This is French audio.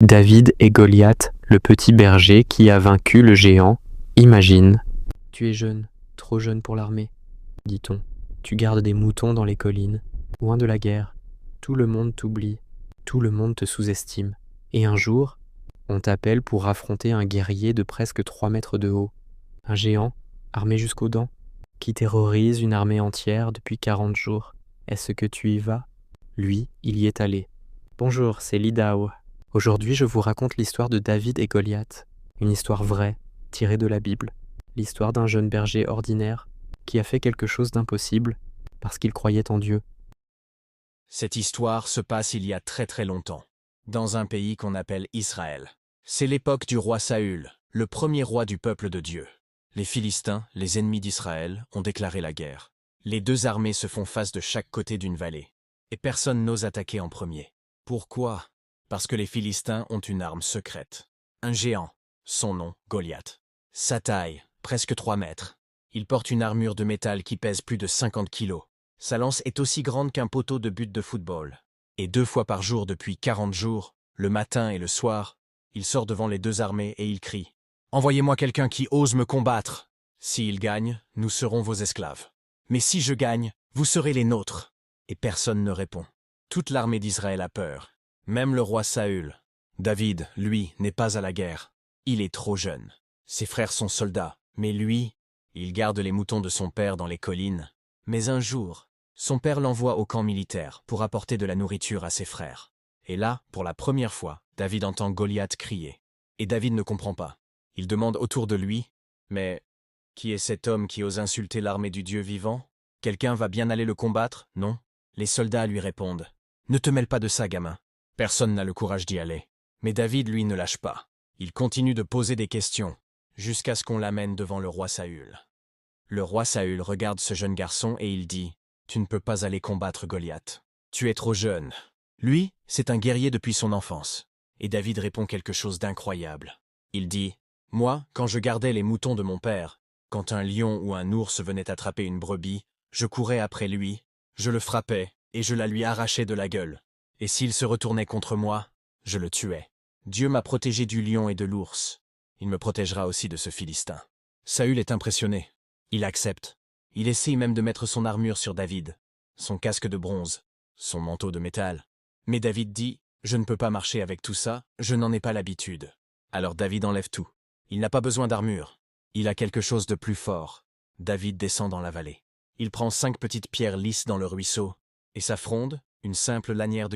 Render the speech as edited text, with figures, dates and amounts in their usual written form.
David et Goliath, le petit berger qui a vaincu le géant. Imagine. Tu es jeune, trop jeune pour l'armée, dit-on. Tu gardes des moutons dans les collines, loin de la guerre. Tout le monde t'oublie, tout le monde te sous-estime. Et un jour, on t'appelle pour affronter un guerrier de presque 3 mètres de haut. Un géant, armé jusqu'aux dents, qui terrorise une armée entière depuis 40 jours. Est-ce que tu y vas? Lui, il y est allé. Bonjour, c'est Lidao. Aujourd'hui, je vous raconte l'histoire de David et Goliath. Une histoire vraie, tirée de la Bible. L'histoire d'un jeune berger ordinaire qui a fait quelque chose d'impossible parce qu'il croyait en Dieu. Cette histoire se passe il y a très très longtemps, dans un pays qu'on appelle Israël. C'est l'époque du roi Saül, le premier roi du peuple de Dieu. Les Philistins, les ennemis d'Israël, ont déclaré la guerre. Les deux armées se font face de chaque côté d'une vallée. Et personne n'ose attaquer en premier. Pourquoi? Parce que les Philistins ont une arme secrète. Un géant, son nom Goliath. Sa taille, presque 3 mètres. Il porte une armure de métal qui pèse plus de 50 kilos. Sa lance est aussi grande qu'un poteau de but de football. Et 2 fois par jour depuis 40 jours, le matin et le soir, il sort devant les deux armées et il crie « Envoyez-moi quelqu'un qui ose me combattre. S'il gagne, nous serons vos esclaves. Mais si je gagne, vous serez les nôtres. » Et personne ne répond. Toute l'armée d'Israël a peur. Même le roi Saül. David, lui, n'est pas à la guerre. Il est trop jeune. Ses frères sont soldats, mais lui, il garde les moutons de son père dans les collines. Mais un jour, son père l'envoie au camp militaire pour apporter de la nourriture à ses frères. Et là, pour la première fois, David entend Goliath crier. Et David ne comprend pas. Il demande autour de lui, « Mais qui est cet homme qui ose insulter l'armée du Dieu vivant? Quelqu'un va bien aller le combattre, non ?» Les soldats lui répondent, « Ne te mêle pas de ça, gamin. » Personne n'a le courage d'y aller. Mais David, lui, ne lâche pas. Il continue de poser des questions, jusqu'à ce qu'on l'amène devant le roi Saül. Le roi Saül regarde ce jeune garçon et il dit « Tu ne peux pas aller combattre Goliath. Tu es trop jeune. » Lui, c'est un guerrier depuis son enfance. Et David répond quelque chose d'incroyable. Il dit « Moi, quand je gardais les moutons de mon père, quand un lion ou un ours venait attraper une brebis, je courais après lui, je le frappais et je la lui arrachais de la gueule. Et s'il se retournait contre moi, je le tuais. Dieu m'a protégé du lion et de l'ours. Il me protégera aussi de ce Philistin. » Saül est impressionné. Il accepte. Il essaye même de mettre son armure sur David, son casque de bronze, son manteau de métal. Mais David dit « Je ne peux pas marcher avec tout ça, je n'en ai pas l'habitude. » Alors David enlève tout. Il n'a pas besoin d'armure. Il a quelque chose de plus fort. David descend dans la vallée. Il prend 5 petites pierres lisses dans le ruisseau, et sa fronde, une simple lanière de